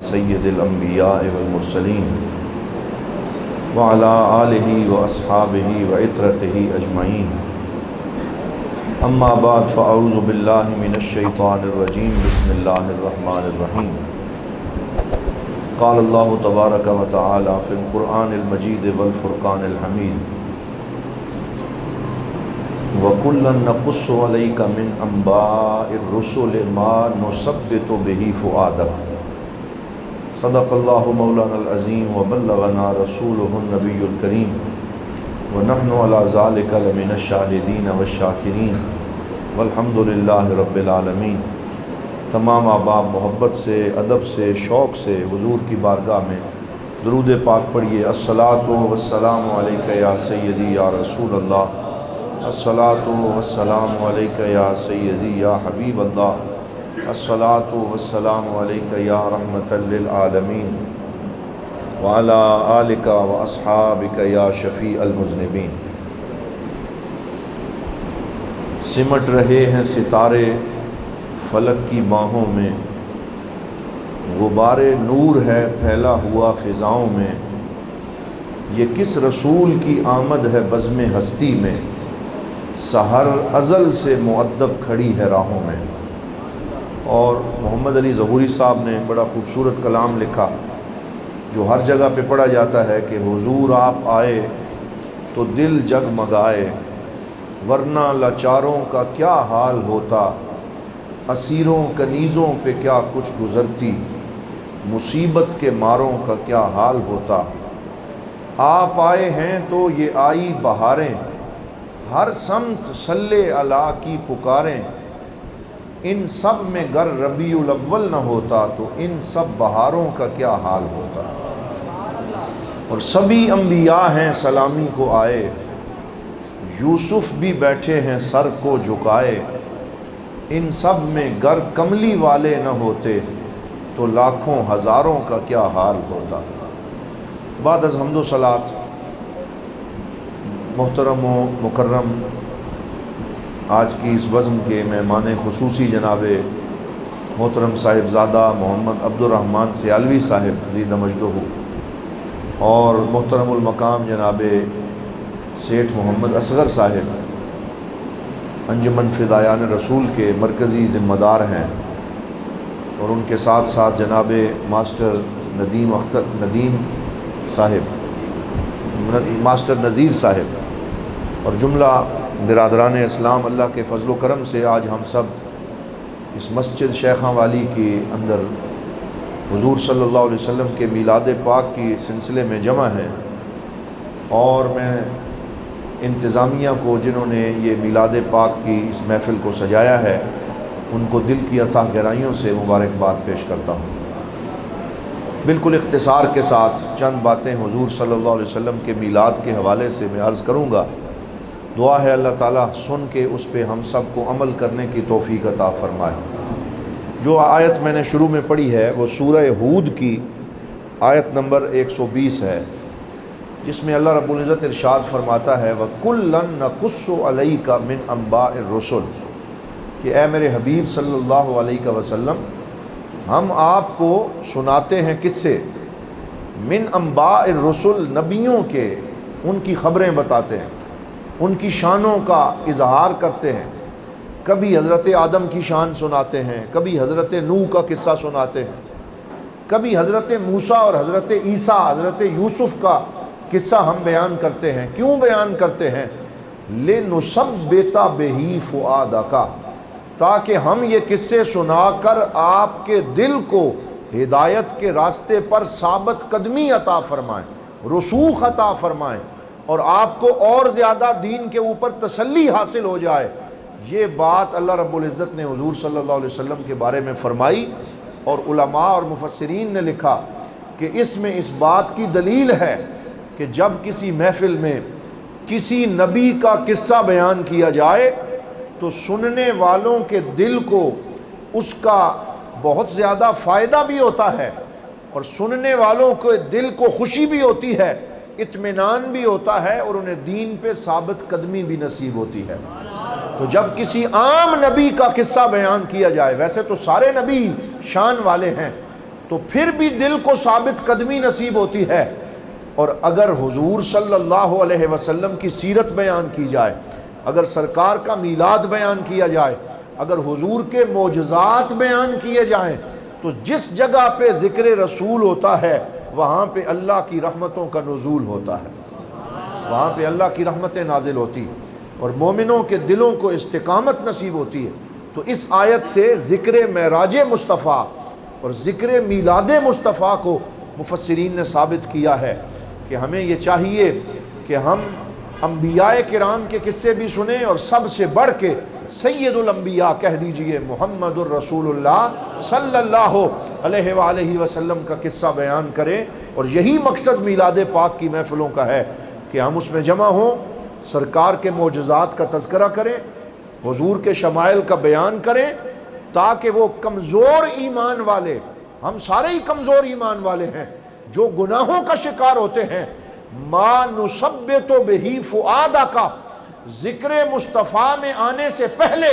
سید الانبیاء والمرسلین وعلی آلہ واصحابہ وعترتہ اجمعین اما بعد فاعوذ باللہ من الشیطان الرجیم بسم اللہ الرحمن الرحیم قال اللہ تبارک و تعالی فی القرآن المجید والفرقان الحمید وَكُلًّا نَقُصُّ عَلَيْكَ مِنْ أَنْبَاءِ الرُّسُلِ مَا نُثَبِّتُ بِهِ فُؤَادَكَ صدق اللہ مولانا العظیم وبلغنا رسولہ النبی الکریم ونحن علی ذلک لمن الشاہدین والشاکرین والحمد للہ رب العالمین۔ تمام احباب محبت سے، ادب سے، شوق سے حضور کی بارگاہ میں درود پاک پڑھیے۔ الصلاۃ والسلام علیک یا سیدی یا رسول اللہ، الصلاۃ والسلام علیک یا سیدی یا حبیب اللہ، الصلاۃ والسلام علیک یا رحمۃ للعالمین وعلی آلک واصحابک یا شفیع المذنبین۔ سمٹ رہے ہیں ستارے فلک کی باہوں میں، غبار نور ہے پھیلا ہوا فضاؤں میں، یہ کس رسول کی آمد ہے بزم ہستی میں، سحر ازل سے مؤدب کھڑی ہے راہوں میں۔ اور محمد علی ظہوری صاحب نے بڑا خوبصورت کلام لکھا جو ہر جگہ پہ پڑھا جاتا ہے کہ حضور آپ آئے تو دل جگمگائے، ورنہ لاچاروں کا کیا حال ہوتا، اسیروں کنیزوں پہ کیا کچھ گزرتی، مصیبت کے ماروں کا کیا حال ہوتا۔ آپ آئے ہیں تو یہ آئی بہاریں، ہر سمت صلی اللہ کی پکاریں، ان سب میں گر ربیع الاول نہ ہوتا تو ان سب بہاروں کا کیا حال ہوتا۔ اور سبھی انبیاء ہیں سلامی کو آئے، یوسف بھی بیٹھے ہیں سر کو جھکائے، ان سب میں گر کملی والے نہ ہوتے تو لاکھوں ہزاروں کا کیا حال ہوتا۔ بعد از حمد و صلات، محترم و مکرم آج کی اس بزم کے مہمان خصوصی جناب محترم صاحبزادہ محمد عبد الرحمن سیالوی صاحب زید مجدہ، اور محترم المقام جناب سیٹھ محمد اصغر صاحب انجمن فدایان رسول کے مرکزی ذمہ دار ہیں، اور ان کے ساتھ ساتھ جناب ماسٹر ندیم صاحب، ماسٹر نذیر صاحب، اور جملہ برادران اسلام، اللہ کے فضل و کرم سے آج ہم سب اس مسجد شیخاں والی کے اندر حضور صلی اللہ علیہ وسلم کے میلاد پاک کی سلسلے میں جمع ہیں، اور میں انتظامیہ کو جنہوں نے یہ میلاد پاک کی اس محفل کو سجایا ہے ان کو دل کی اتھاہ گہرائیوں سے مبارکباد پیش کرتا ہوں۔ بالکل اختصار کے ساتھ چند باتیں حضور صلی اللہ علیہ وسلم کے میلاد کے حوالے سے میں عرض کروں گا۔ دعا ہے اللہ تعالیٰ سن کے اس پہ ہم سب کو عمل کرنے کی توفیق عطا فرمائے۔ جو آیت میں نے شروع میں پڑھی ہے وہ سورہ ہود کی آیت نمبر 120 ہے، جس میں اللہ رب العزت ارشاد فرماتا ہے وَكُلًّا نَقُصُّ عَلَيْكَ مِنْ أَنْبَاءِ الرُّسُلِ، کہ اے میرے حبیب صلی اللہ علیہ وسلم ہم آپ کو سناتے ہیں کس سے؟ من انباء الرسل، نبیوں کے، ان کی خبریں بتاتے ہیں، ان کی شانوں کا اظہار کرتے ہیں۔ کبھی حضرت آدم کی شان سناتے ہیں، کبھی حضرت نوح کا قصہ سناتے ہیں، کبھی حضرت موسیٰ اور حضرت عیسیٰ، حضرت یوسف کا قصہ ہم بیان کرتے ہیں۔ کیوں بیان کرتے ہیں؟ لِنُثَبِّتَ بِهِ فُؤَادَكَ، تاکہ ہم یہ قصے سنا کر آپ کے دل کو ہدایت کے راستے پر ثابت قدمی عطا فرمائیں، رسوخ عطا فرمائیں، اور آپ کو اور زیادہ دین کے اوپر تسلی حاصل ہو جائے۔ یہ بات اللہ رب العزت نے حضور صلی اللہ علیہ وسلم کے بارے میں فرمائی، اور علماء اور مفسرین نے لکھا کہ اس میں اس بات کی دلیل ہے کہ جب کسی محفل میں کسی نبی کا قصہ بیان کیا جائے تو سننے والوں کے دل کو اس کا بہت زیادہ فائدہ بھی ہوتا ہے، اور سننے والوں کے دل کو خوشی بھی ہوتی ہے، اطمینان بھی ہوتا ہے، اور انہیں دین پہ ثابت قدمی بھی نصیب ہوتی ہے۔ تو جب کسی عام نبی کا قصہ بیان کیا جائے، ویسے تو سارے نبی شان والے ہیں، تو پھر بھی دل کو ثابت قدمی نصیب ہوتی ہے۔ اور اگر حضور صلی اللہ علیہ وسلم کی سیرت بیان کی جائے، اگر سرکار کا میلاد بیان کیا جائے، اگر حضور کے معجزات بیان کیے جائیں، تو جس جگہ پہ ذکر رسول ہوتا ہے وہاں پہ اللہ کی رحمتوں کا نزول ہوتا ہے، وہاں پہ اللہ کی رحمتیں نازل ہوتی اور مومنوں کے دلوں کو استقامت نصیب ہوتی ہے۔ تو اس آیت سے ذکر معراج مصطفیٰ اور ذکر میلاد مصطفیٰ کو مفسرین نے ثابت کیا ہے کہ ہمیں یہ چاہیے کہ ہم انبیاء کرام کے قصے بھی سنیں، اور سب سے بڑھ کے سید الانبیاء کہہ دیجئے محمد الرسول اللہ صلی اللہ علیہ وآلہ وسلم کا قصہ بیان کریں۔ اور یہی مقصد میلاد پاک کی محفلوں کا ہے کہ ہم اس میں جمع ہوں، سرکار کے معجزات کا تذکرہ کریں، حضور کے شمائل کا بیان کریں، تاکہ وہ کمزور ایمان والے، ہم سارے ہی کمزور ایمان والے ہیں، جو گناہوں کا شکار ہوتے ہیں، ما نثبت بہ فؤادک، ذکر مصطفیٰ میں آنے سے پہلے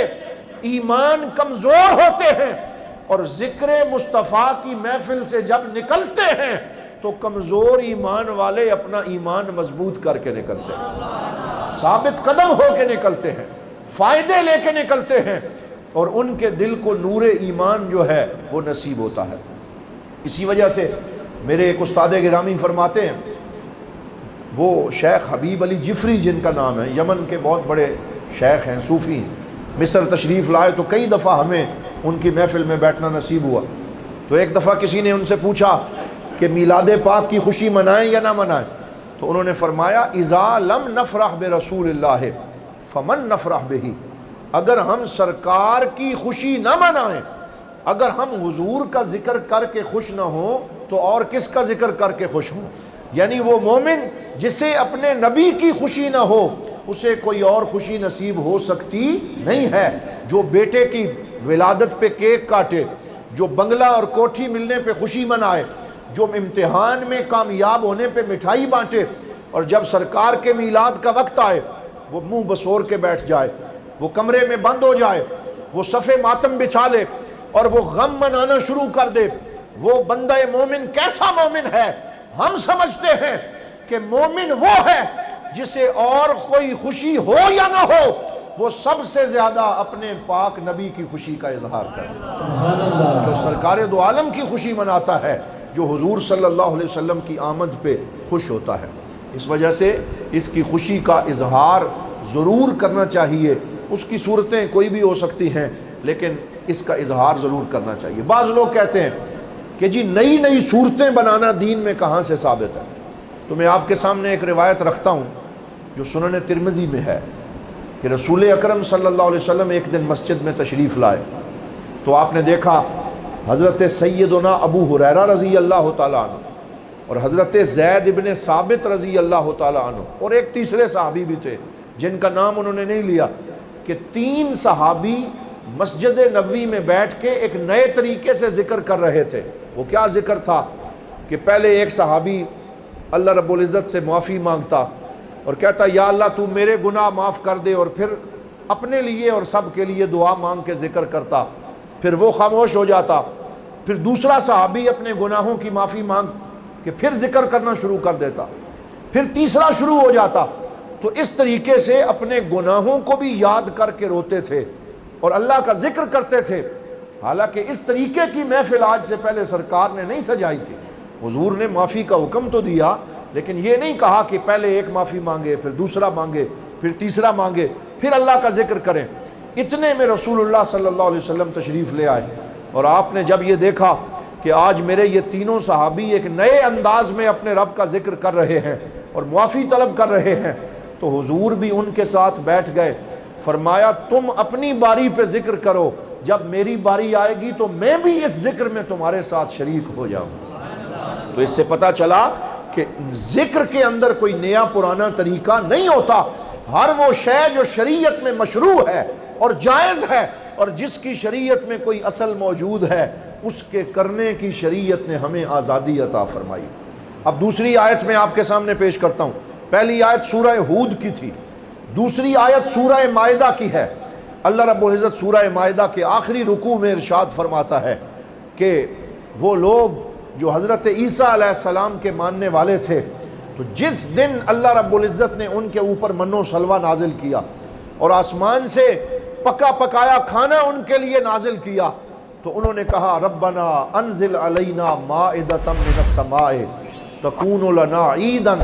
ایمان کمزور ہوتے ہیں، اور ذکر مصطفیٰ کی محفل سے جب نکلتے ہیں تو کمزور ایمان والے اپنا ایمان مضبوط کر کے نکلتے ہیں، ثابت قدم ہو کے نکلتے ہیں، فائدے لے کے نکلتے ہیں، اور ان کے دل کو نور ایمان جو ہے وہ نصیب ہوتا ہے۔ اسی وجہ سے میرے ایک استاد گرامی فرماتے ہیں، وہ شیخ حبیب علی جفری جن کا نام ہے، یمن کے بہت بڑے شیخ ہیں، صوفی ہیں، مصر تشریف لائے تو کئی دفعہ ہمیں ان کی محفل میں بیٹھنا نصیب ہوا۔ تو ایک دفعہ کسی نے ان سے پوچھا کہ میلاد پاک کی خوشی منائیں یا نہ منائیں، تو انہوں نے فرمایا اذا لم نفرح برسول اللہ فمن نفرح بہ، اگر ہم سرکار کی خوشی نہ منائیں، اگر ہم حضور کا ذکر کر کے خوش نہ ہوں تو اور کس کا ذکر کر کے خوش ہوں؟ یعنی وہ مومن جسے اپنے نبی کی خوشی نہ ہو اسے کوئی اور خوشی نصیب ہو سکتی نہیں ہے۔ جو بیٹے کی ولادت پہ کیک کاٹے، جو بنگلہ اور کوٹھی ملنے پہ خوشی منائے، جو امتحان میں کامیاب ہونے پہ مٹھائی بانٹے، اور جب سرکار کے میلاد کا وقت آئے وہ منہ بسور کے بیٹھ جائے، وہ کمرے میں بند ہو جائے، وہ صف ماتم بچھا لے اور وہ غم منانا شروع کر دے، وہ بندہ مومن کیسا مومن ہے؟ ہم سمجھتے ہیں کہ مومن وہ ہے جسے اور کوئی خوشی ہو یا نہ ہو وہ سب سے زیادہ اپنے پاک نبی کی خوشی کا اظہار کرے، جو سرکار دو عالم کی خوشی مناتا ہے، جو حضور صلی اللہ علیہ وسلم کی آمد پہ خوش ہوتا ہے۔ اس وجہ سے اس کی خوشی کا اظہار ضرور کرنا چاہیے۔ اس کی صورتیں کوئی بھی ہو سکتی ہیں لیکن اس کا اظہار ضرور کرنا چاہیے۔ بعض لوگ کہتے ہیں کہ جی نئی نئی صورتیں بنانا دین میں کہاں سے ثابت ہے؟ تو میں آپ کے سامنے ایک روایت رکھتا ہوں جو سنن ترمذی میں ہے کہ رسول اکرم صلی اللہ علیہ وسلم ایک دن مسجد میں تشریف لائے تو آپ نے دیکھا حضرت سیدنا ابو ہریرہ رضی اللہ تعالیٰ عنہ اور حضرت زید ابن ثابت رضی اللہ تعالیٰ عنہ اور ایک تیسرے صحابی بھی تھے جن کا نام انہوں نے نہیں لیا، کہ تین صحابی مسجد نبوی میں بیٹھ کے ایک نئے طریقے سے ذکر کر رہے تھے۔ وہ کیا ذکر تھا کہ پہلے ایک صحابی اللہ رب العزت سے معافی مانگتا اور کہتا یا اللہ تو میرے گناہ معاف کر دے، اور پھر اپنے لیے اور سب کے لیے دعا مانگ کے ذکر کرتا، پھر وہ خاموش ہو جاتا، پھر دوسرا صحابی اپنے گناہوں کی معافی مانگ کے پھر ذکر کرنا شروع کر دیتا، پھر تیسرا شروع ہو جاتا۔ تو اس طریقے سے اپنے گناہوں کو بھی یاد کر کے روتے تھے اور اللہ کا ذکر کرتے تھے۔ حالانکہ اس طریقے کی محفل آج سے پہلے سرکار نے نہیں سجائی تھی۔ حضور نے معافی کا حکم تو دیا لیکن یہ نہیں کہا کہ پہلے ایک معافی مانگے، پھر دوسرا مانگے، پھر تیسرا مانگے، پھر اللہ کا ذکر کریں۔ اتنے میں رسول اللہ صلی اللہ علیہ وسلم تشریف لے آئے اور آپ نے جب یہ دیکھا کہ آج میرے یہ تینوں صحابی ایک نئے انداز میں اپنے رب کا ذکر کر رہے ہیں اور معافی طلب کر رہے ہیں، تو حضور بھی ان کے ساتھ بیٹھ گئے۔ فرمایا تم اپنی باری پہ ذکر کرو، جب میری باری آئے گی تو میں بھی اس ذکر میں تمہارے ساتھ شریک ہو جاؤں۔ تو اس سے پتہ چلا کہ ذکر کے اندر کوئی نیا پرانا طریقہ نہیں ہوتا، ہر وہ شے جو شریعت میں مشروع ہے اور جائز ہے اور جس کی شریعت میں کوئی اصل موجود ہے اس کے کرنے کی شریعت نے ہمیں آزادی عطا فرمائی۔ اب دوسری آیت میں آپ کے سامنے پیش کرتا ہوں۔ پہلی آیت سورہ ہود کی تھی، دوسری آیت سورہ مائدہ کی ہے۔ اللہ رب العزت سورہ مائدہ کے آخری رکوع میں ارشاد فرماتا ہے کہ وہ لوگ جو حضرت عیسیٰ علیہ السلام کے ماننے والے تھے، تو جس دن اللہ رب العزت نے ان کے اوپر من و سلوہ نازل کیا اور آسمان سے پکا پکایا کھانا ان کے لیے نازل کیا، تو انہوں نے کہا ربنا انزل علینا مائدۃ من السماء تکون لنا عیدا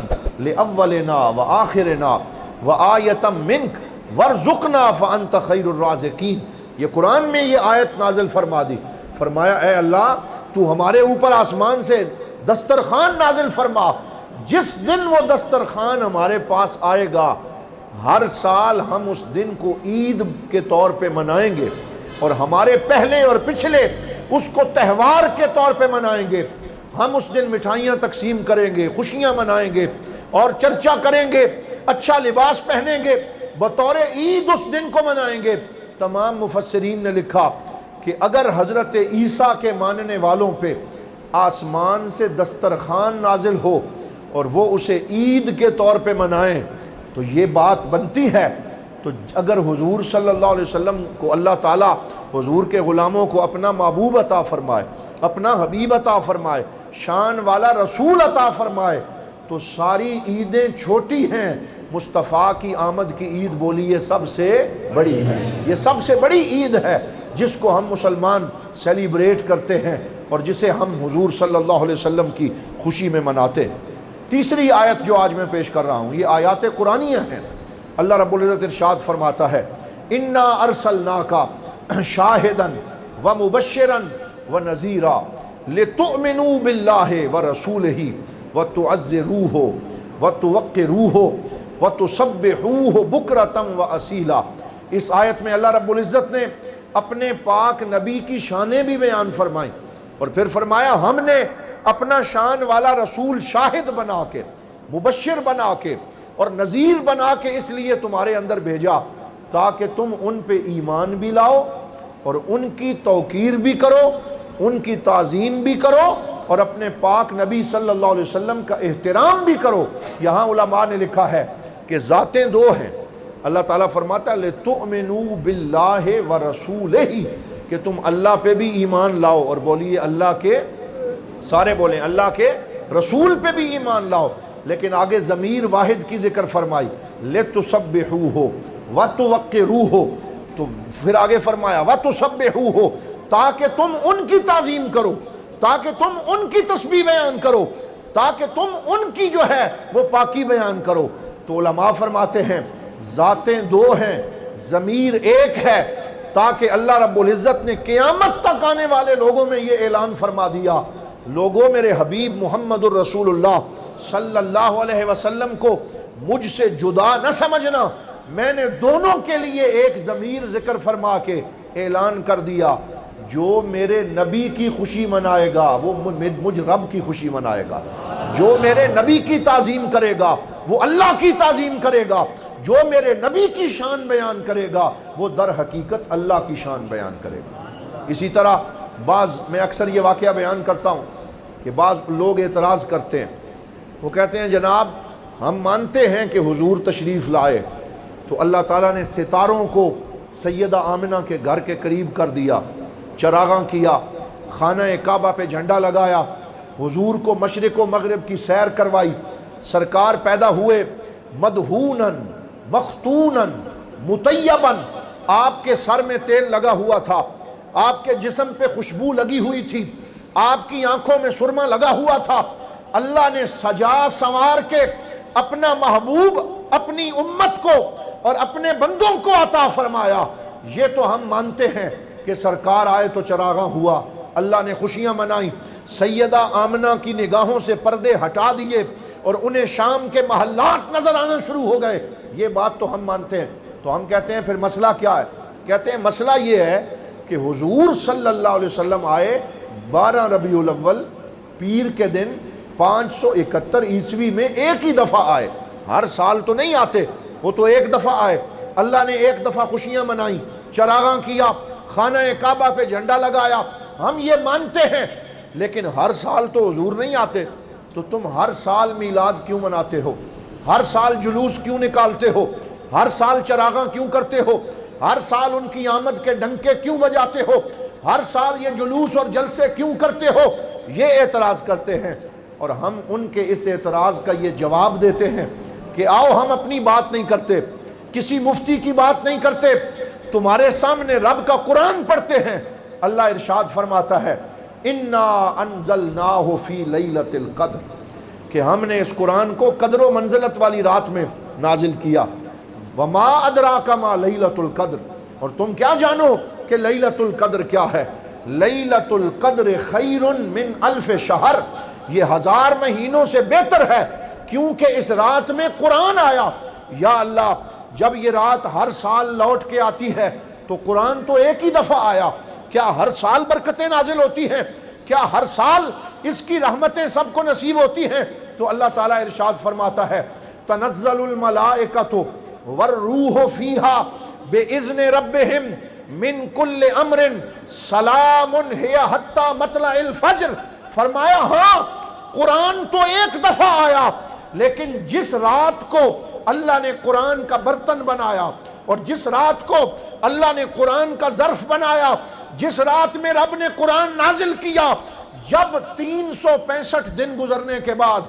لاولنا وآخرنا وآیۃ منک وارزقنا فانت خیر الرازقین۔ یہ قرآن میں یہ آیت نازل فرما دی، فرمایا اے اللہ تو ہمارے اوپر آسمان سے دسترخوان نازل فرما، جس دن وہ دسترخوان ہمارے پاس آئے گا ہر سال ہم اس دن کو عید کے طور پہ منائیں گے، اور ہمارے پہلے اور پچھلے اس کو تہوار کے طور پہ منائیں گے۔ ہم اس دن مٹھائیاں تقسیم کریں گے، خوشیاں منائیں گے اور چرچا کریں گے، اچھا لباس پہنیں گے، بطور عید اس دن کو منائیں گے۔ تمام مفسرین نے لکھا کہ اگر حضرت عیسیٰ کے ماننے والوں پہ آسمان سے دسترخوان نازل ہو اور وہ اسے عید کے طور پہ منائیں تو یہ بات بنتی ہے۔ تو اگر حضور صلی اللہ علیہ وسلم کو اللہ تعالیٰ حضور کے غلاموں کو اپنا محبوب عطا فرمائے، اپنا حبیب عطا فرمائے، شان والا رسول عطا فرمائے، تو ساری عیدیں چھوٹی ہیں، مصطفیٰ کی آمد کی عید بولی یہ سب سے بڑی ہے، یہ سب سے بڑی عید ہے جس کو ہم مسلمان سیلیبریٹ کرتے ہیں اور جسے ہم حضور صلی اللہ علیہ وسلم کی خوشی میں مناتے ہیں۔ تیسری آیت جو آج میں پیش کر رہا ہوں یہ آیات قرآنیہ ہیں۔ اللہ رب العزت ارشاد فرماتا ہے انا ارسلناک شاہدا ومبشرا ونذیرا لتؤمنوا باللہ ورسولہ وتعزروہ وتوقروہ وتسبحوہ بکرۃ واصیلا۔ اس آیت میں اللہ رب العزت نے اپنے پاک نبی کی شانیں بھی بیان فرمائیں اور پھر فرمایا ہم نے اپنا شان والا رسول شاہد بنا کے، مبشر بنا کے اور نذیر بنا کے اس لیے تمہارے اندر بھیجا تاکہ تم ان پہ ایمان بھی لاؤ اور ان کی توقیر بھی کرو، ان کی تعظیم بھی کرو اور اپنے پاک نبی صلی اللہ علیہ وسلم کا احترام بھی کرو۔ یہاں علماء نے لکھا ہے کہ ذاتیں دو ہیں۔ اللہ تعالیٰ فرماتا ہے لِتُؤْمِنُوا بِاللَّهِ وَرَسُولِهِ کہ تم اللہ پہ بھی ایمان لاؤ، اور بولیے اللہ کے، سارے بولیں اللہ کے رسول پہ بھی ایمان لاؤ، لیکن آگے ضمیر واحد کی ذکر فرمائی لِتُسَبِّحُوهُ وَتُوَقِّرُوهُ، تو پھر آگے فرمایا وَتُسَبِّحُوهُ تاکہ تم ان کی تعظیم کرو، تاکہ تم ان کی تسبیح بیان کرو، تاکہ تم ان کی جو ہے وہ پاکی بیان کرو۔ تو علماء فرماتے ہیں ذاتیں دو ہیں، ضمیر ایک ہے، تاکہ اللہ رب العزت نے قیامت تک آنے والے لوگوں میں یہ اعلان فرما دیا لوگوں میرے حبیب محمد الرسول اللہ صلی اللہ علیہ وسلم کو مجھ سے جدا نہ سمجھنا، میں نے دونوں کے لیے ایک ضمیر ذکر فرما کے اعلان کر دیا جو میرے نبی کی خوشی منائے گا وہ مجھ رب کی خوشی منائے گا، جو میرے نبی کی تعظیم کرے گا وہ اللہ کی تعظیم کرے گا، جو میرے نبی کی شان بیان کرے گا وہ در حقیقت اللہ کی شان بیان کرے گا۔ اسی طرح میں اکثر یہ واقعہ بیان کرتا ہوں کہ بعض لوگ اعتراض کرتے ہیں، وہ کہتے ہیں جناب ہم مانتے ہیں کہ حضور تشریف لائے تو اللہ تعالیٰ نے ستاروں کو سیدہ آمنہ کے گھر کے قریب کر دیا، چراغاں کیا، خانہ کعبہ پہ جھنڈا لگایا، حضور کو مشرق و مغرب کی سیر کروائی، سرکار پیدا ہوئے مدہوناً مختوناً مطیباً، آپ کے سر میں تیل لگا ہوا تھا، آپ کے جسم پہ خوشبو لگی ہوئی تھی، آپ کی آنکھوں میں سرما لگا ہوا تھا، اللہ نے سجا سنوار کے اپنا محبوب اپنی امت کو اور اپنے بندوں کو عطا فرمایا۔ یہ تو ہم مانتے ہیں کہ سرکار آئے تو چراغاں ہوا، اللہ نے خوشیاں منائیں، سیدہ آمنہ کی نگاہوں سے پردے ہٹا دیے اور انہیں شام کے محلات نظر آنا شروع ہو گئے، یہ بات تو ہم مانتے ہیں۔ تو ہم کہتے ہیں پھر مسئلہ کیا ہے؟ کہتے ہیں مسئلہ یہ ہے کہ حضور صلی اللہ علیہ وسلم آئے 12 ربیع الاول پیر کے دن 571 عیسوی میں ایک ہی دفعہ آئے، ہر سال تو نہیں آتے، وہ تو ایک دفعہ آئے، اللہ نے ایک دفعہ خوشیاں منائیں، چراغاں کیا، خانہ کعبہ پہ جھنڈا لگایا، ہم یہ مانتے ہیں، لیکن ہر سال تو حضور نہیں آتے، تو تم ہر سال میلاد کیوں مناتے ہو؟ ہر سال جلوس کیوں نکالتے ہو؟ ہر سال چراغاں کیوں کرتے ہو؟ ہر سال ان کی آمد کے ڈنکے کیوں بجاتے ہو؟ ہر سال یہ جلوس اور جلسے کیوں کرتے ہو؟ یہ اعتراض کرتے ہیں، اور ہم ان کے اس اعتراض کا یہ جواب دیتے ہیں کہ آؤ ہم اپنی بات نہیں کرتے، کسی مفتی کی بات نہیں کرتے، تمہارے سامنے رب کا قرآن پڑھتے ہیں۔ اللہ ارشاد فرماتا ہے اِنَّا أَنزَلْنَاهُ فِي لَيْلَةِ الْقَدْرِ، کہ ہم نے اس قرآن کو قدر و منزلت والی رات میں نازل کیا۔ وَمَا أَدْرَاكَ مَا لَيْلَةُ الْقَدْرِ، اور تم کیا جانو کہ لیلۃ القدر کیا ہے؟ لیلۃ القدر خیر من الف شہر، یہ 1000 مہینوں سے بہتر ہے، کیونکہ اس رات میں قرآن آیا۔ یا اللہ، جب یہ رات ہر سال لوٹ کے آتی ہے تو قرآن تو ایک ہی دفعہ آیا، کیا ہر سال برکتیں نازل ہوتی ہیں؟ کیا ہر سال اس کی رحمتیں سب کو نصیب ہوتی ہیں؟ تو اللہ تعالیٰ ارشاد فرماتا ہے تنزل الملائکۃ والروح فیہا بإذن ربہم من کل امر سلام ہی حتی مطلع الفجر۔ فرمایا ہاں قرآن تو ایک دفعہ آیا، لیکن جس رات کو اللہ نے قرآن کا برتن بنایا، اور جس رات کو اللہ نے قرآن کا ظرف بنایا، جس رات میں رب نے قرآن نازل کیا، جب 365 دن گزرنے کے بعد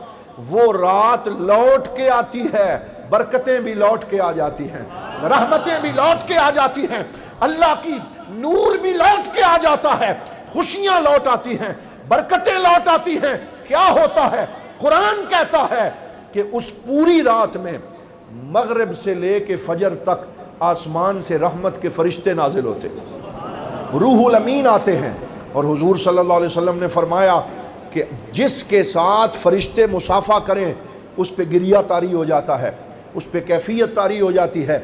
وہ رات لوٹ کے آتی ہے، برکتیں بھی لوٹ کے آ جاتی ہیں، رحمتیں بھی لوٹ کے آ جاتی ہیں، اللہ کی نور بھی لوٹ کے آ جاتا ہے، خوشیاں لوٹ آتی ہیں، برکتیں لوٹ آتی ہیں۔ کیا ہوتا ہے؟ قرآن کہتا ہے کہ اس پوری رات میں مغرب سے لے کے فجر تک آسمان سے رحمت کے فرشتے نازل ہوتے ہیں، روح الامین آتے ہیں، اور حضور صلی اللہ علیہ وسلم نے فرمایا کہ جس کے ساتھ فرشتے مصافحہ کریں اس پہ گریہ طاری ہو جاتا ہے، اس پہ کیفیت طاری ہو جاتی ہے۔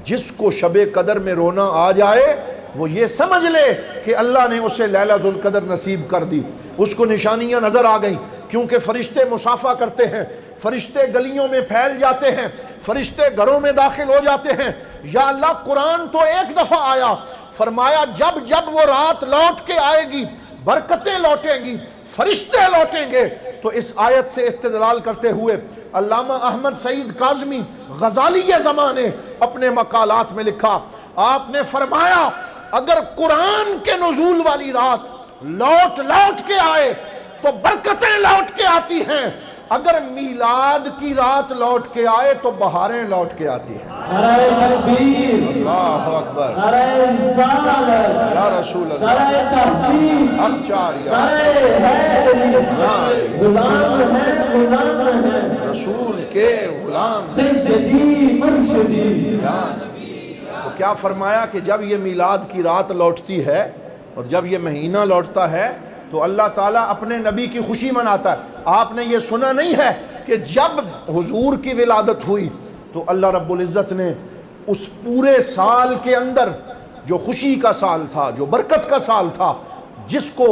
جس کو شب قدر میں رونا آ جائے وہ یہ سمجھ لے کہ اللہ نے اسے لیلۃ القدر نصیب کر دی، اس کو نشانیاں نظر آ گئیں، کیونکہ فرشتے مصافحہ کرتے ہیں، فرشتے گلیوں میں پھیل جاتے ہیں، فرشتے گھروں میں داخل ہو جاتے ہیں۔ یا اللہ قرآن تو ایک دفعہ آیا، فرمایا جب جب وہ رات لوٹ کے آئے گی، برکتیں لوٹیں گی، فرشتے لوٹیں گے۔ تو اس آیت سے استدلال کرتے ہوئے علامہ احمد سعید کاظمی غزالی زمانے اپنے مقالات میں لکھا، آپ نے فرمایا اگر قرآن کے نزول والی رات لوٹ لوٹ کے آئے تو برکتیں لوٹ کے آتی ہیں، اگر میلاد کی رات لوٹ کے آئے تو بہاریں لوٹ کے آتی ہیں۔ نعرہ تکبیر، اللہ اکبر، نعرہ رسالت، یا رسول اللہ، نعرہ تحقیق، اچھاریہ، نعرہ حیدری، غلام ہے غلام ہے رسول کے غلام، سیدی مرشدی۔ تو کیا فرمایا کہ جب یہ میلاد کی رات لوٹتی ہے اور جب یہ مہینہ لوٹتا ہے تو اللہ تعالیٰ اپنے نبی کی خوشی مناتا ہے۔ آپ نے یہ سنا نہیں ہے کہ جب حضور کی ولادت ہوئی تو اللہ رب العزت نے اس پورے سال کے اندر جو خوشی کا سال تھا، جو برکت کا سال تھا، جس کو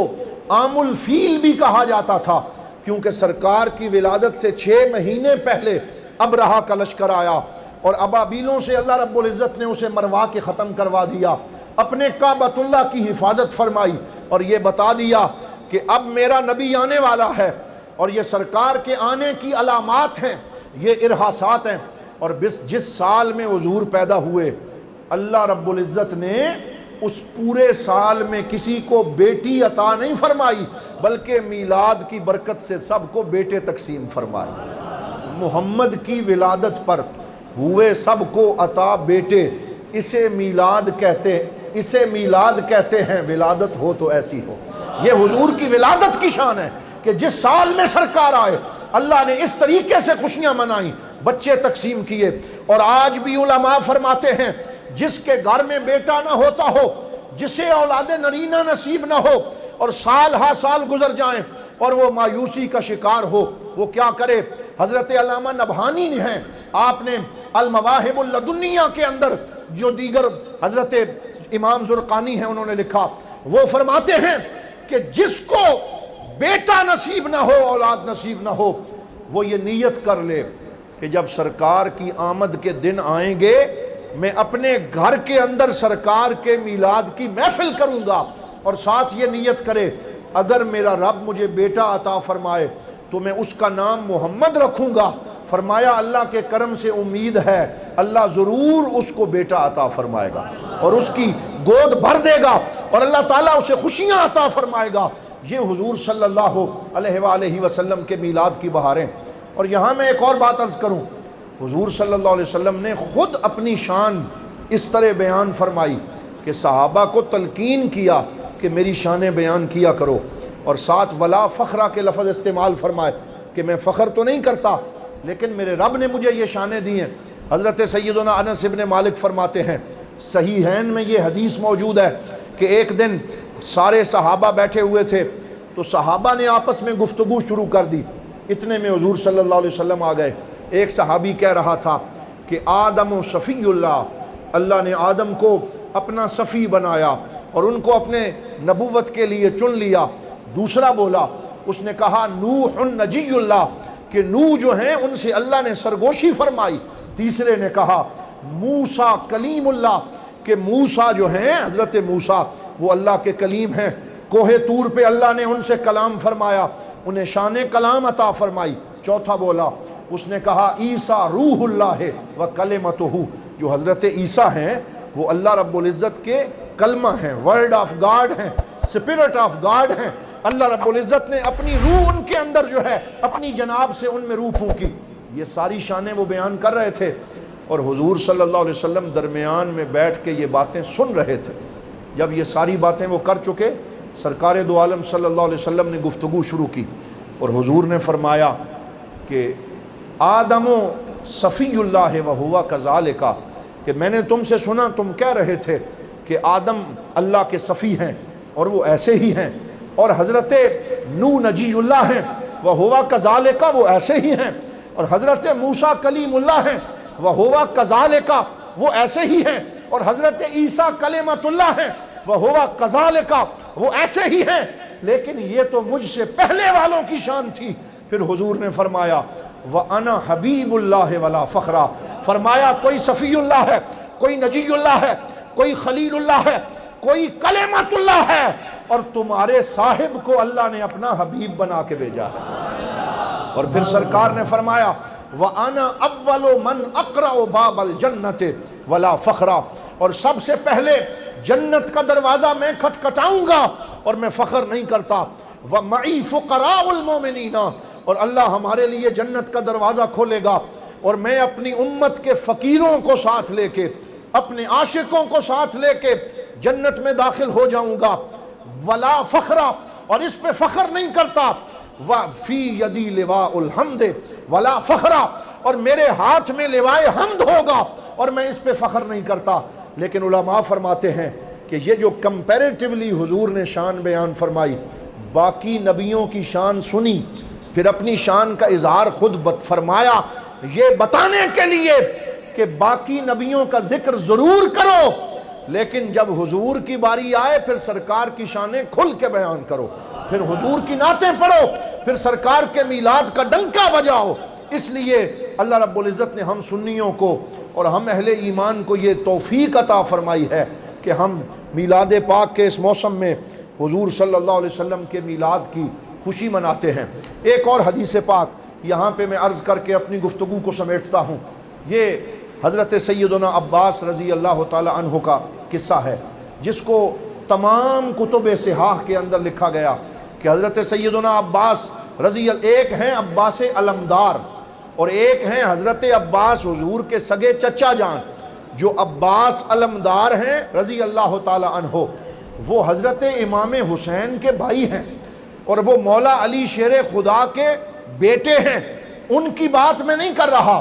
عام الفیل بھی کہا جاتا تھا، کیونکہ سرکار کی ولادت سے 6 مہینے پہلے ابرہہ کا لشکر آیا اور ابابیلوں سے اللہ رب العزت نے اسے مروا کے ختم کروا دیا، اپنے کعبۃ اللہ کی حفاظت فرمائی اور یہ بتا دیا کہ اب میرا نبی آنے والا ہے، اور یہ سرکار کے آنے کی علامات ہیں، یہ ارہاسات ہیں۔ اور جس سال میں حضور پیدا ہوئے، اللہ رب العزت نے اس پورے سال میں کسی کو بیٹی عطا نہیں فرمائی، بلکہ میلاد کی برکت سے سب کو بیٹے تقسیم فرمائے۔ محمد کی ولادت پر ہوئے سب کو عطا بیٹے، اسے میلاد کہتے ہیں، ولادت ہو تو ایسی ہو۔ یہ حضور کی ولادت کی شان ہے کہ جس سال میں سرکار آئے اللہ نے اس طریقے سے خوشیاں منائیں، بچے تقسیم کیے۔ اور آج بھی علماء فرماتے ہیں جس کے گھر میں بیٹا نہ ہوتا ہو، جسے اولاد نرینہ نصیب نہ ہو، اور سال ہا سال گزر جائیں اور وہ مایوسی کا شکار ہو، وہ کیا کرے؟ حضرت علامہ نبہانی ہیں، آپ نے المواہب اللدنیہ کے اندر جو دیگر حضرت امام زرقانی ہیں انہوں نے لکھا، وہ فرماتے ہیں کہ جس کو بیٹا نصیب نہ ہو، اولاد نصیب نہ ہو، وہ یہ نیت کر لے کہ جب سرکار کی آمد کے دن آئیں گے میں اپنے گھر کے اندر سرکار کے میلاد کی محفل کروں گا، اور ساتھ یہ نیت کرے اگر میرا رب مجھے بیٹا عطا فرمائے تو میں اس کا نام محمد رکھوں گا۔ فرمایا اللہ کے کرم سے امید ہے اللہ ضرور اس کو بیٹا عطا فرمائے گا اور اس کی گود بھر دے گا۔ اور اللہ تعالیٰ اسے خوشیاں عطا فرمائے گا۔ یہ حضور صلی اللہ علیہ وآلہ وسلم کے میلاد کی بہاریں۔ اور یہاں میں ایک اور بات عرض کروں، حضور صلی اللہ علیہ وسلم نے خود اپنی شان اس طرح بیان فرمائی کہ صحابہ کو تلقین کیا کہ میری شانیں بیان کیا کرو، اور ساتھ ولا فخرہ کے لفظ استعمال فرمائے کہ میں فخر تو نہیں کرتا لیکن میرے رب نے مجھے یہ شانیں دی ہیں۔ حضرت سیدنا انس ابن مالک فرماتے ہیں، صحیحین میں یہ حدیث موجود ہے کہ ایک دن سارے صحابہ بیٹھے ہوئے تھے تو صحابہ نے آپس میں گفتگو شروع کر دی، اتنے میں حضور صلی اللہ علیہ وسلم آ گئے۔ ایک صحابی کہہ رہا تھا کہ آدم و صفی اللہ، اللہ نے آدم کو اپنا صفی بنایا اور ان کو اپنے نبوت کے لیے چن لیا۔ دوسرا بولا، اس نے کہا نوح نجی اللہ، کہ نوح جو ہیں ان سے اللہ نے سرگوشی فرمائی۔ تیسرے نے کہا موسیٰ کلیم اللہ، کہ موسیٰ جو ہیں حضرت موسیٰ وہ اللہ کے کلیم ہیں، کوہ طور پہ اللہ نے ان سے کلام فرمایا، انہیں شان کلام عطا فرمائی۔ چوتھا بولا، اس نے کہا عیسیٰ روح اللہ و کلمتہ، جو حضرت عیسیٰ ہیں وہ اللہ رب العزت کے کلمہ ہیں، ورڈ آف گاڈ ہیں، سپرٹ آف گاڈ ہیں۔ اللہ رب العزت نے اپنی روح ان کے اندر جو ہے اپنی جناب سے ان میں روح پھونکی۔ یہ ساری شانیں وہ بیان کر رہے تھے اور حضور صلی اللہ علیہ وسلم درمیان میں بیٹھ کے یہ باتیں سن رہے تھے۔ جب یہ ساری باتیں وہ کر چکے، سرکار دو عالم صلی اللہ علیہ وسلم نے گفتگو شروع کی اور حضور نے فرمایا کہ آدم و صفی اللہ و ہوا کذالک، کہ میں نے تم سے سنا تم کہہ رہے تھے کہ آدم اللہ کے صفی ہیں اور وہ ایسے ہی ہیں، اور حضرت نوح نجی اللہ ہیں وہ ہوا کذالک، وہ ایسے ہی ہیں، اور حضرت موسیٰ کلیم اللہ ہیں وہ ہوا کذالک، وہ ایسے ہی ہیں، اور حضرت عیسیٰ کلمۃ اللہ ہیں وہ ہوا کذالک، وہ ایسے ہی ہیں، لیکن یہ تو مجھ سے پہلے والوں کی شان تھی۔ پھر حضور نے فرمایا وَأَنَا حَبِيبُ اللَّهِ وَلَا فَخْرًا، فرمایا کوئی صفی اللہ ہے، کوئی نجی اللہ ہے، کوئی خلیل اللہ ہے، کوئی کلمۃ اللہ ہے، اور تمہارے صاحب کو اللہ نے اپنا حبیب بنا کے بھیجا ہے۔ اور پھر سرکار نے فرمایا وَأَنَا أَوَّلُ مَنْ أَقْرَعُ بَابَ الْجَنَّةِ وَلَا فَخْرًا، اور سب سے پہلے جنت کا دروازہ میں کھٹکھٹاؤں گا اور میں فخر نہیں کرتا۔ وَمَعِي فُقَرَاءُ الْمُؤْمِنِينَ، اور اللہ ہمارے لیے جنت کا دروازہ کھولے گا اور میں اپنی امت کے فقیروں کو ساتھ لے کے، اپنے عاشقوں کو ساتھ لے کے جنت میں داخل ہو جاؤں گا۔ ولا فخرا، اور اس پہ فخر نہیں کرتا۔ وفی یدی لواء الحمد ولا فخرا، اور میرے ہاتھ میں لوائے حمد ہوگا اور میں اس پہ فخر نہیں کرتا۔ لیکن علماء فرماتے ہیں کہ یہ جو کمپیریٹیولی حضور نے شان بیان فرمائی، باقی نبیوں کی شان سنی، پھر اپنی شان کا اظہار خود فرمایا، یہ بتانے کے لیے کہ باقی نبیوں کا ذکر ضرور کرو، لیکن جب حضور کی باری آئے پھر سرکار کی شانیں کھل کے بیان کرو، پھر حضور کی نعتیں پڑھو، پھر سرکار کے میلاد کا ڈنکا بجاؤ۔ اس لیے اللہ رب العزت نے ہم سنیوں کو اور ہم اہل ایمان کو یہ توفیق عطا فرمائی ہے کہ ہم میلاد پاک کے اس موسم میں حضور صلی اللہ علیہ وسلم کے میلاد کی خوشی مناتے ہیں۔ ایک اور حدیث پاک یہاں پہ میں عرض کر کے اپنی گفتگو کو سمیٹتا ہوں۔ یہ حضرت سیدنا عباس رضی اللہ تعالی عنہ کا قصہ ہے، جس کو تمام کتب صحاح کے اندر لکھا گیا کہ حضرت سیدنا عباس رضی اللہ، ایک ہیں عباس علمدار اور ایک ہیں حضرت عباس حضور کے سگے چچا جان۔ جو عباس علمدار ہیں رضی اللہ تعالی عنہ، وہ حضرت امام حسین کے بھائی ہیں اور وہ مولا علی شیر خدا کے بیٹے ہیں۔ ان کی بات میں نہیں کر رہا،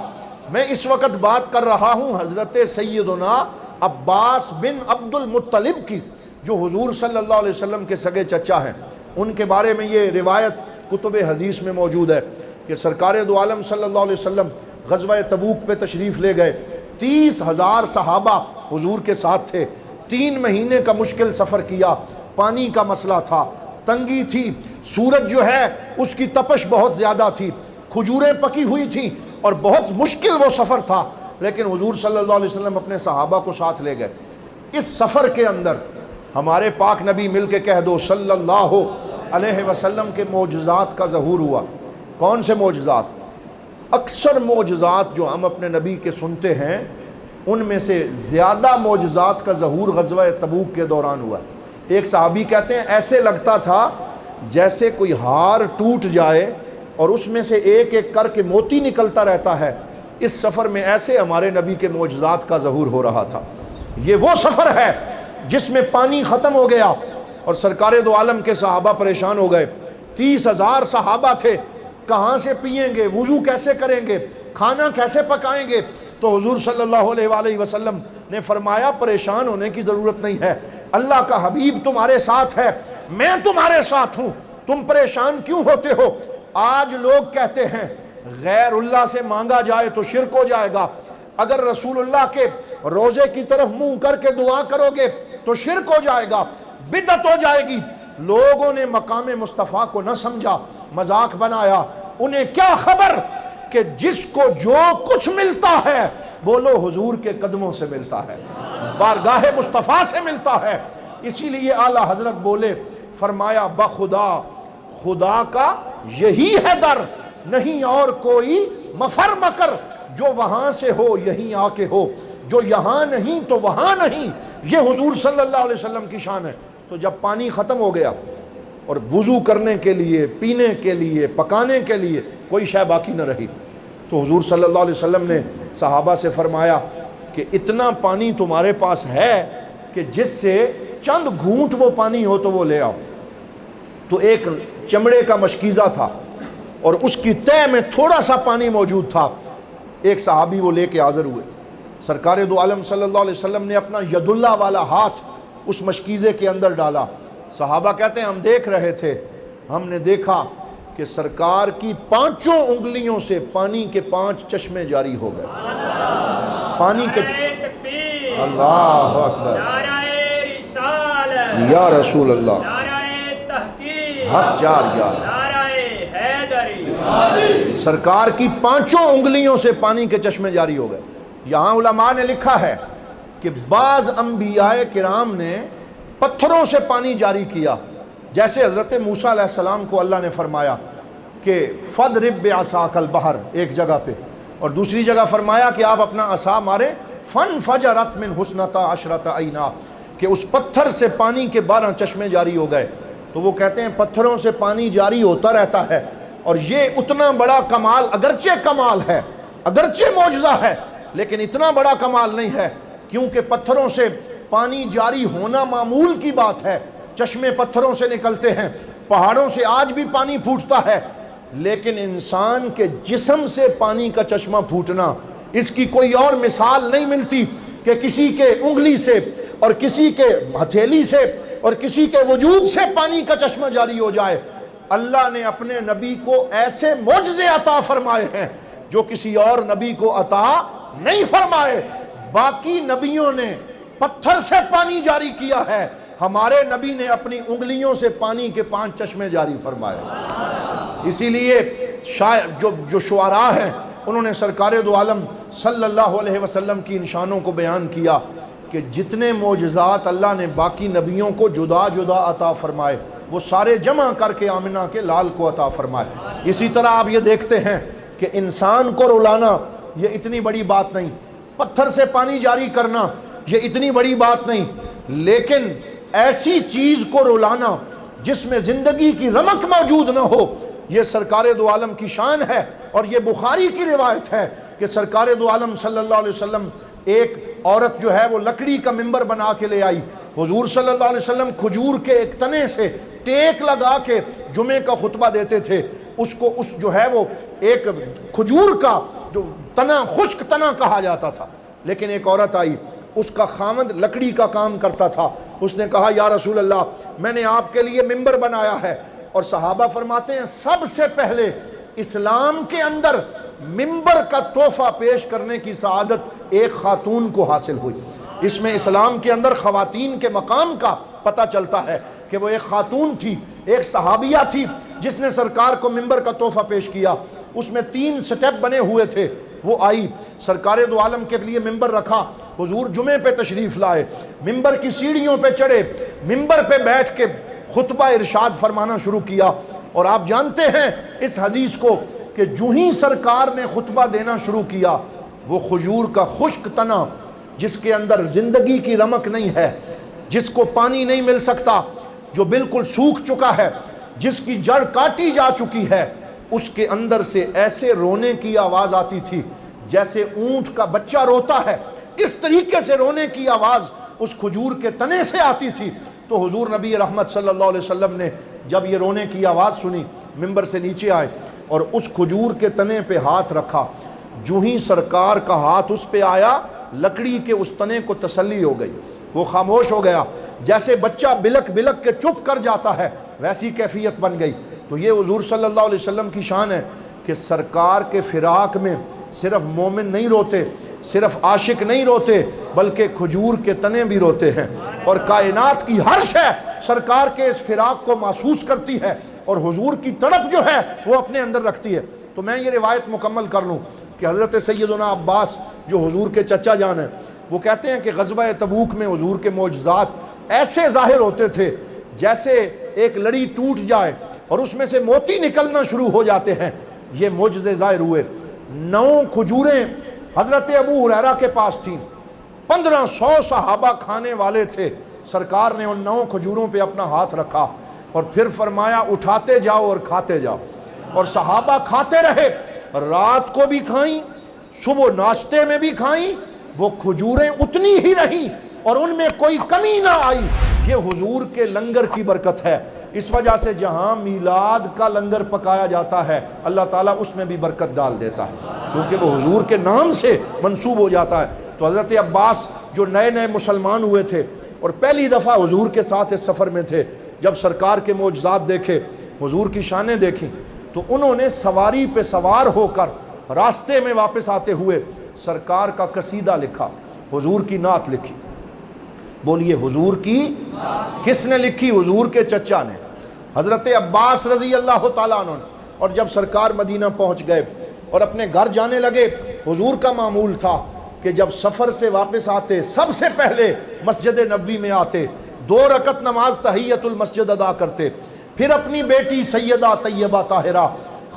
میں اس وقت بات کر رہا ہوں حضرت سیدنا عباس بن عبد المطلب کی، جو حضور صلی اللہ علیہ وسلم کے سگے چچا ہیں۔ ان کے بارے میں یہ روایت کتب حدیث میں موجود ہے کہ سرکار دو عالم صلی اللہ علیہ وسلم غزوہ تبوک پہ تشریف لے گئے، 30,000 صحابہ حضور کے ساتھ تھے، 3 مہینے کا مشکل سفر کیا، پانی کا مسئلہ تھا، تنگی تھی، سورج جو ہے اس کی تپش بہت زیادہ تھی، کھجوریں پکی ہوئی تھیں اور بہت مشکل وہ سفر تھا، لیکن حضور صلی اللہ علیہ وسلم اپنے صحابہ کو ساتھ لے گئے۔ اس سفر کے اندر ہمارے پاک نبی مل کے کہہ دو صلی اللہ علیہ وسلم کے معجزات کا ظہور ہوا۔ کون سے معجزات؟ اکثر معجزات جو ہم اپنے نبی کے سنتے ہیں ان میں سے زیادہ معجزات کا ظہور غزوہ تبوک کے دوران ہوا۔ ایک صحابی کہتے ہیں ایسے لگتا تھا جیسے کوئی ہار ٹوٹ جائے اور اس میں سے ایک ایک کر کے موتی نکلتا رہتا ہے. اس سفر میں ایسے ہمارے نبی کے معجزات کا ظہور ہو رہا تھا. یہ وہ سفر ہے جس میں پانی ختم ہو گیا اور سرکار دو عالم کے صحابہ پریشان ہو گئے. 30,000 صحابہ تھے. کہاں سے پئیں گے, وضو کیسے کریں گے, کھانا کیسے پکائیں گے؟ تو حضور صلی اللہ علیہ وآلہ وسلم نے فرمایا پریشان ہونے کی ضرورت نہیں ہے, اللہ کا حبیب تمہارے ساتھ ہے, میں تمہارے ساتھ ہوں, تم پریشان کیوں ہوتے ہو؟ آج لوگ کہتے ہیں غیر اللہ سے مانگا جائے تو شرک ہو جائے گا, اگر رسول اللہ کے روزے کی طرف منہ کر کے دعا کرو گے تو شرک ہو جائے گا, بدعت ہو جائے گی. لوگوں نے مقام مصطفیٰ کو نہ سمجھا, مذاق بنایا. انہیں کیا خبر کہ جس کو جو کچھ ملتا ہے بولو حضور کے قدموں سے ملتا ہے, بارگاہ مصطفیٰ سے ملتا ہے. اسی لیے اعلیٰ حضرت بولے, فرمایا بخدا خدا کا یہی ہے در, نہیں اور کوئی مفر مکر, جو وہاں سے ہو یہیں آ کے ہو, جو یہاں نہیں تو وہاں نہیں. یہ حضور صلی اللہ علیہ وسلم کی شان ہے. تو جب پانی ختم ہو گیا اور وضو کرنے کے لیے, پینے کے لیے, پکانے کے لیے کوئی شے باقی نہ رہی, تو حضور صلی اللہ علیہ وسلم نے صحابہ سے فرمایا کہ اتنا پانی تمہارے پاس ہے کہ جس سے چند گھونٹ وہ پانی ہو تو وہ لے آؤ. تو ایک چمڑے کا مشکیزہ تھا اور اس کی تہ میں تھوڑا سا پانی موجود تھا. ایک صحابی وہ لے کے حاضر ہوئے. سرکار دو عالم صلی اللہ علیہ وسلم نے اپنا ید اللہ والا ہاتھ اس مشکیزے کے اندر ڈالا. صحابہ کہتے ہیں ہم دیکھ رہے تھے, ہم نے دیکھا کہ سرکار کی 5 انگلیوں سے پانی کے 5 چشمے جاری ہو گئے. پانی کے اللہ اکبر, یا رسول اللہ, حق جار یار. سرکار کی 5 انگلیوں سے پانی کے چشمے جاری ہو گئے. یہاں علماء نے لکھا ہے کہ بعض انبیاء کرام نے پتھروں سے پانی جاری کیا, جیسے حضرت موسیٰ علیہ السلام کو اللہ نے فرمایا کہ فَضْرِبْ بِعَصَاكَ الْبَحْرَ ایک جگہ پہ, اور دوسری جگہ فرمایا کہ آپ اپنا عصا مارے فَانْفَجَرَتْ مِنْ حُسْنَتَا عَشْرَةَ عَيْنًا, کہ اس پتھر سے پانی کے 12 چشمے جاری ہو گئے. تو وہ کہتے ہیں پتھروں سے پانی جاری ہوتا رہتا ہے, اور یہ اتنا بڑا کمال, اگرچہ کمال ہے, اگرچہ معجزہ ہے, لیکن اتنا بڑا کمال نہیں ہے, کیونکہ پتھروں سے پانی جاری ہونا معمول کی بات ہے. چشمے پتھروں سے نکلتے ہیں, پہاڑوں سے آج بھی پانی پھوٹتا ہے, لیکن انسان کے جسم سے پانی کا چشمہ پھوٹنا, اس کی کوئی اور مثال نہیں ملتی کہ کسی کے انگلی سے اور کسی کے ہتھیلی سے اور کسی کے وجود سے پانی کا چشمہ جاری ہو جائے. اللہ نے اپنے نبی کو ایسے معجزے عطا فرمائے ہیں جو کسی اور نبی کو عطا نہیں فرمائے. باقی نبیوں نے پتھر سے پانی جاری کیا ہے, ہمارے نبی نے اپنی انگلیوں سے پانی کے 5 چشمے جاری فرمائے. اسی لیے جو شعراء ہیں انہوں نے سرکار دو عالم صلی اللہ علیہ وسلم کی نشانوں کو بیان کیا کہ جتنے معجزات اللہ نے باقی نبیوں کو جدا جدا عطا فرمائے وہ سارے جمع کر کے آمنہ کے لال کو عطا فرمائے. اسی طرح آپ یہ دیکھتے ہیں کہ انسان کو رلانا یہ اتنی بڑی بات نہیں, پتھر سے پانی جاری کرنا یہ اتنی بڑی بات نہیں, لیکن ایسی چیز کو رلانا جس میں زندگی کی رمق موجود نہ ہو, یہ سرکار دو عالم کی شان ہے. اور یہ بخاری کی روایت ہے کہ سرکار دو عالم صلی اللہ علیہ وسلم, ایک عورت جو ہے وہ لکڑی کا ممبر بنا کے لے آئی, حضور صلی اللہ علیہ وسلم کھجور کے ایک تنے سے ٹیک لگا کے جمعے کا خطبہ دیتے تھے. اس کو جو ہے وہ ایک کھجور کا جو تنا, خشک تنا کہا جاتا تھا, لیکن ایک عورت آئی, اس کا خامد لکڑی کا کام کرتا تھا. اس نے کہا یا رسول اللہ میں نے آپ کے لیے ممبر بنایا ہے. اور صحابہ فرماتے ہیں سب سے پہلے اسلام کے اندر ممبر کا تحفہ پیش کرنے کی سعادت ایک خاتون کو حاصل ہوئی. اس میں اسلام کے اندر خواتین کے مقام کا پتہ چلتا ہے کہ وہ ایک خاتون تھی, ایک صحابیہ تھی جس نے سرکار کو ممبر کا تحفہ پیش کیا. اس میں 3 سٹیپ بنے ہوئے تھے. وہ آئی, سرکار دو عالم کے لیے ممبر رکھا, حضور جمعے پہ تشریف لائے, ممبر کی سیڑھیوں پہ چڑھے, ممبر پہ بیٹھ کے خطبہ ارشاد فرمانا شروع کیا. اور آپ جانتے ہیں اس حدیث کو کہ جو ہی سرکار نے خطبہ دینا شروع کیا, وہ کھجور کا خشک تنا جس کے اندر زندگی کی رمق نہیں ہے, جس کو پانی نہیں مل سکتا، جو بالکل سوکھ چکا ہے، جس کی جڑ کاٹی جا چکی ہے، اس کے اندر سے ایسے رونے کی آواز آتی تھی جیسے اونٹ کا بچہ روتا ہے، اس طریقے سے رونے کی آواز اس کھجور کے تنے سے آتی تھی۔ تو حضور نبی رحمت صلی اللہ علیہ وسلم نے جب یہ رونے کی آواز سنی، منبر سے نیچے آئے اور اس کھجور کے تنے پہ ہاتھ رکھا۔ جو ہی سرکار کا ہاتھ اس پہ آیا، لکڑی کے اس تنے کو تسلی ہو گئی، وہ خاموش ہو گیا، جیسے بچہ بلک بلک کے چپ کر جاتا ہے، ویسی کیفیت بن گئی۔ تو یہ حضور صلی اللہ علیہ وسلم کی شان ہے کہ سرکار کے فراق میں صرف مومن نہیں روتے، صرف عاشق نہیں روتے، بلکہ کھجور کے تنے بھی روتے ہیں، اور کائنات کی ہر شے سرکار کے اس فراق کو محسوس کرتی ہے اور حضور کی تڑپ جو ہے وہ اپنے اندر رکھتی ہے۔ تو میں یہ روایت مکمل کر لوں کہ حضرت سیدنا عباس جو حضور کے چچا جان ہیں، وہ کہتے ہیں کہ غزوہ تبوک میں حضور کے معجزات ایسے ظاہر ہوتے تھے جیسے ایک لڑی ٹوٹ جائے اور اس میں سے موتی نکلنا شروع ہو جاتے ہیں۔ یہ معجزے ظاہر ہوئے۔ 9 کھجوریں حضرت ابو ہریرہ کے پاس تھیں، 1500 صحابہ کھانے والے تھے۔ سرکار نے ان 9 کھجوروں پہ اپنا ہاتھ رکھا اور پھر فرمایا اٹھاتے جاؤ اور کھاتے جاؤ، اور صحابہ کھاتے رہے، رات کو بھی کھائیں، صبح ناشتے میں بھی کھائیں، وہ کھجوریں اتنی ہی رہیں اور ان میں کوئی کمی نہ آئی۔ یہ حضور کے لنگر کی برکت ہے۔ اس وجہ سے جہاں میلاد کا لنگر پکایا جاتا ہے، اللہ تعالیٰ اس میں بھی برکت ڈال دیتا ہے، کیونکہ وہ حضور کے نام سے منسوب ہو جاتا ہے۔ تو حضرت عباس جو نئے نئے مسلمان ہوئے تھے اور پہلی دفعہ حضور کے ساتھ اس سفر میں تھے، جب سرکار کے معجزات دیکھے، حضور کی شانیں دیکھیں، تو انہوں نے سواری پہ سوار ہو کر راستے میں واپس آتے ہوئے سرکار کا قصیدہ لکھا، حضور کی نعت لکھی۔ بولیے حضور کی کس نے لکھی؟ حضور کے چچا نے، حضرت عباس رضی اللہ تعالیٰ عنہ۔ اور جب سرکار مدینہ پہنچ گئے اور اپنے گھر جانے لگے، حضور کا معمول تھا کہ جب سفر سے واپس آتے سب سے پہلے مسجد نبوی میں آتے، 2 رکعت نماز تحیت المسجد ادا کرتے، پھر اپنی بیٹی سیدہ طیبہ طاہرہ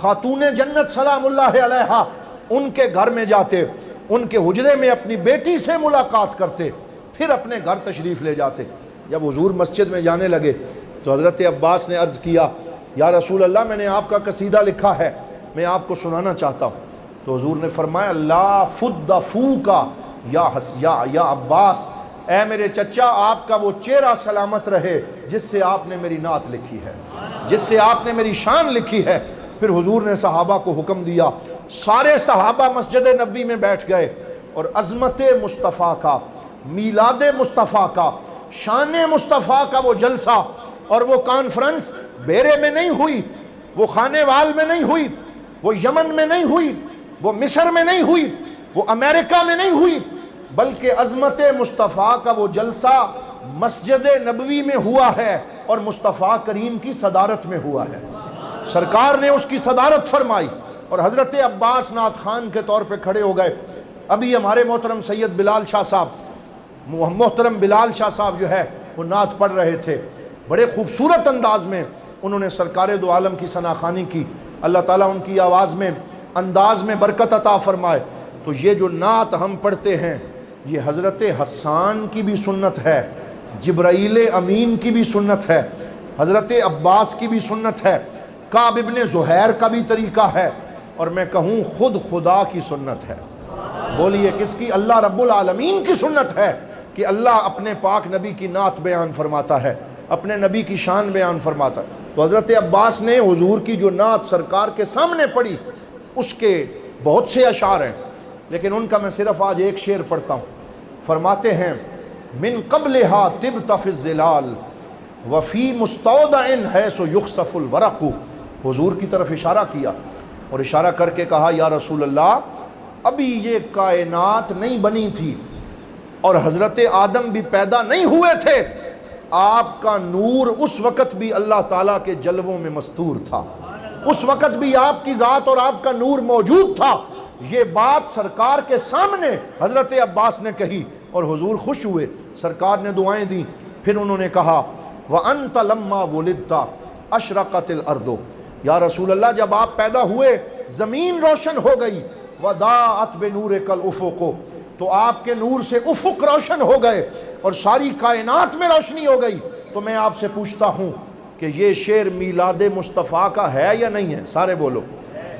خاتون جنت سلام اللہ علیہا ان کے گھر میں جاتے، ان کے حجرے میں اپنی بیٹی سے ملاقات کرتے، پھر اپنے گھر تشریف لے جاتے۔ جب حضور مسجد میں جانے لگے تو حضرت عباس نے عرض کیا، یا رسول اللہ میں نے آپ کا قصیدہ لکھا ہے، میں آپ کو سنانا چاہتا ہوں۔ تو حضور نے فرمایا، لا فد فوکا یا عباس، اے میرے چچا آپ کا وہ چہرہ سلامت رہے جس سے آپ نے میری نعت لکھی ہے، جس سے آپ نے میری شان لکھی ہے۔ پھر حضور نے صحابہ کو حکم دیا، سارے صحابہ مسجد نبوی میں بیٹھ گئے اور عظمت مصطفیٰ کا، میلاد مصطفیٰ کا، شان مصطفیٰ کا وہ جلسہ اور وہ کانفرنس بیرے میں نہیں ہوئی، وہ خانے وال میں نہیں ہوئی، وہ یمن میں نہیں ہوئی، وہ مصر میں نہیں ہوئی، وہ امریکہ میں نہیں ہوئی، بلکہ عظمت مصطفیٰ کا وہ جلسہ مسجد نبوی میں ہوا ہے اور مصطفیٰ کریم کی صدارت میں ہوا ہے۔ سرکار نے اس کی صدارت فرمائی اور حضرت عباس نعت خان کے طور پہ کھڑے ہو گئے۔ ابھی ہمارے محترم سید بلال شاہ صاحب، محترم بلال شاہ صاحب جو ہے وہ نعت پڑھ رہے تھے، بڑے خوبصورت انداز میں انہوں نے سرکار دو عالم کی ثناخوانی کی۔ اللہ تعالیٰ ان کی آواز میں، انداز میں برکت عطا فرمائے۔ تو یہ جو نعت ہم پڑھتے ہیں یہ حضرت حسان کی بھی سنت ہے، جبرائیل امین کی بھی سنت ہے، حضرت عباس کی بھی سنت ہے، کعب ابن زہیر کا بھی طریقہ ہے، اور میں کہوں خود خدا کی سنت ہے۔ بولیے کس کی؟ اللہ رب العالمین کی سنت ہے کہ اللہ اپنے پاک نبی کی نعت بیان فرماتا ہے، اپنے نبی کی شان بیان فرماتا ہے۔ تو حضرت عباس نے حضور کی جو نعت سرکار کے سامنے پڑھی، اس کے بہت سے اشعار ہیں، لیکن ان کا میں صرف آج ایک شعر پڑھتا ہوں۔ فرماتے ہیں، من قبلہا طبت فی الظلال وفی مستودع حیث یخسف الورق۔ حضور کی طرف اشارہ کیا اور اشارہ کر کے کہا، یا رسول اللہ ابھی یہ کائنات نہیں بنی تھی اور حضرت آدم بھی پیدا نہیں ہوئے تھے، آپ کا نور اس وقت بھی اللہ تعالیٰ کے جلووں میں مستور تھا، اس وقت بھی آپ کی ذات اور آپ کا نور موجود تھا۔ یہ بات سرکار کے سامنے حضرت عباس نے کہی اور حضور خوش ہوئے، سرکار نے دعائیں دیں۔ پھر انہوں نے کہا، وَأَنْتَ لَمَّا وُلِدْتَ أَشْرَقَتِ الْأَرْضُ، یا رسول اللہ جب آپ پیدا ہوئے زمین روشن ہو گئی، وَضَاءَتْ بِنُورِكَ الْأُفُقُ، تو آپ کے نور سے افق روشن ہو گئے، اور ساری کائنات میں روشنی ہو گئی، تو میں آپ سے پوچھتا ہوں کہ یہ شعر میلاد مصطفیٰ کا ہے یا نہیں ہے؟ سارے بولو۔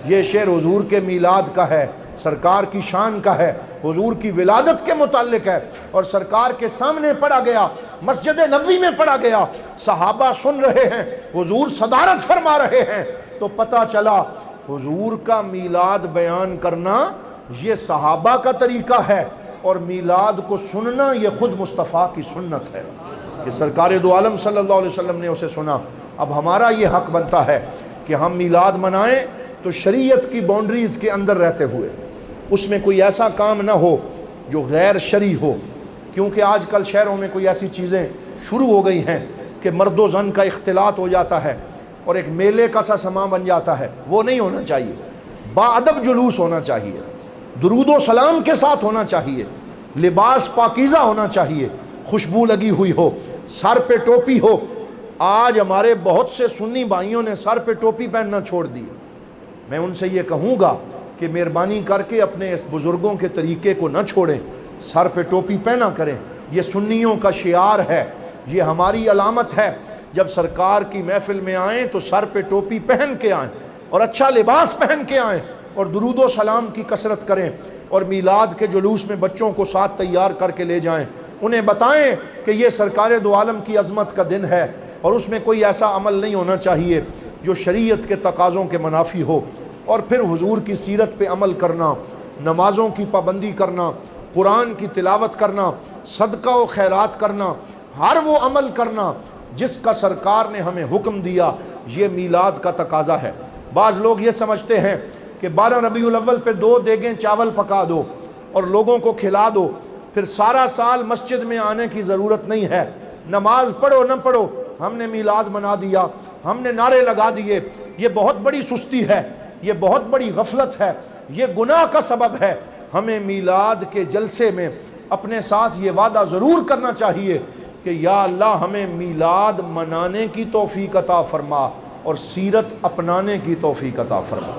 یہ شعر حضور کے میلاد کا ہے، سرکار کی شان کا ہے، حضور کی ولادت کے متعلق ہے، اور سرکار کے سامنے پڑھا گیا، مسجد نبوی میں پڑھا گیا، صحابہ سن رہے ہیں، حضور صدارت فرما رہے ہیں، تو پتہ چلا حضور کا میلاد بیان کرنا یہ صحابہ کا طریقہ ہے، اور میلاد کو سننا یہ خود مصطفیٰ کی سنت ہے کہ سرکار دو عالم صلی اللہ علیہ وسلم نے اسے سنا۔ اب ہمارا یہ حق بنتا ہے کہ ہم میلاد منائیں تو شریعت کی باؤنڈریز کے اندر رہتے ہوئے، اس میں کوئی ایسا کام نہ ہو جو غیر شرعی ہو، کیونکہ آج کل شہروں میں کوئی ایسی چیزیں شروع ہو گئی ہیں کہ مرد و زن کا اختلاط ہو جاتا ہے اور ایک میلے کا سا سامان بن جاتا ہے۔ وہ نہیں ہونا چاہیے، باادب جلوس ہونا چاہیے، درود و سلام کے ساتھ ہونا چاہیے، لباس پاکیزہ ہونا چاہیے، خوشبو لگی ہوئی ہو، سر پہ ٹوپی ہو۔ آج ہمارے بہت سے سنی بھائیوں نے سر پہ ٹوپی پہننا چھوڑ دی۔ میں ان سے یہ کہوں گا کہ مہربانی کر کے اپنے اس بزرگوں کے طریقے کو نہ چھوڑیں، سر پہ ٹوپی پہنا کریں۔ یہ سنیوں کا شعار ہے، یہ ہماری علامت ہے، جب سرکار کی محفل میں آئیں تو سر پہ ٹوپی پہن کے آئیں اور اچھا لباس پہن کے آئیں اور درود و سلام کی کثرت کریں، اور میلاد کے جلوس میں بچوں کو ساتھ تیار کر کے لے جائیں، انہیں بتائیں کہ یہ سرکار دو عالم کی عظمت کا دن ہے، اور اس میں کوئی ایسا عمل نہیں ہونا چاہیے جو شریعت کے تقاضوں کے منافی ہو۔ اور پھر حضور کی سیرت پہ عمل کرنا، نمازوں کی پابندی کرنا، قرآن کی تلاوت کرنا، صدقہ و خیرات کرنا، ہر وہ عمل کرنا جس کا سرکار نے ہمیں حکم دیا، یہ میلاد کا تقاضا ہے۔ بعض لوگ یہ سمجھتے ہیں کہ 12 ربیع الاول پہ 2 دیگیں چاول پکا دو اور لوگوں کو کھلا دو، پھر سارا سال مسجد میں آنے کی ضرورت نہیں ہے، نماز پڑھو نہ پڑھو، ہم نے میلاد منا دیا، ہم نے نعرے لگا دیے۔ یہ بہت بڑی سستی ہے، یہ بہت بڑی غفلت ہے، یہ گناہ کا سبب ہے۔ ہمیں میلاد کے جلسے میں اپنے ساتھ یہ وعدہ ضرور کرنا چاہیے کہ یا اللہ ہمیں میلاد منانے کی توفیق عطا فرما اور سیرت اپنانے کی توفیق عطا فرما۔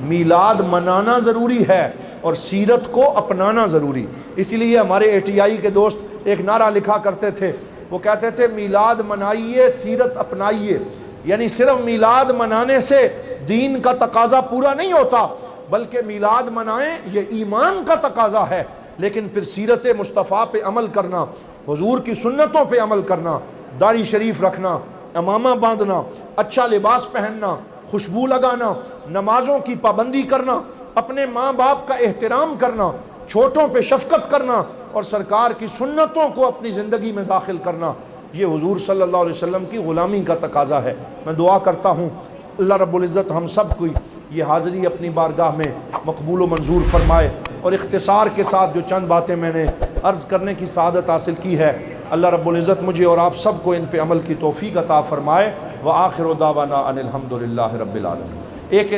میلاد منانا ضروری ہے اور سیرت کو اپنانا ضروری۔ اسی لیے ہمارے ATI کے دوست ایک نعرہ لکھا کرتے تھے، وہ کہتے تھے میلاد منائیے سیرت اپنائیے، یعنی صرف میلاد منانے سے دین کا تقاضا پورا نہیں ہوتا، بلکہ میلاد منائیں یہ ایمان کا تقاضا ہے، لیکن پھر سیرت مصطفیٰ پہ عمل کرنا، حضور کی سنتوں پہ عمل کرنا، داڑھی شریف رکھنا، امامہ باندھنا، اچھا لباس پہننا، خوشبو لگانا، نمازوں کی پابندی کرنا، اپنے ماں باپ کا احترام کرنا، چھوٹوں پہ شفقت کرنا، اور سرکار کی سنتوں کو اپنی زندگی میں داخل کرنا، یہ حضور صلی اللہ علیہ وسلم کی غلامی کا تقاضا ہے۔ میں دعا کرتا ہوں اللہ رب العزت ہم سب کو یہ حاضری اپنی بارگاہ میں مقبول و منظور فرمائے، اور اختصار کے ساتھ جو چند باتیں میں نے عرض کرنے کی سعادت حاصل کی ہے، اللہ رب العزت مجھے اور آپ سب کو ان پہ عمل کی توفیق عطا فرمائے۔ وآخر دعوانا ان الحمد للہ رب العالمین۔ ایک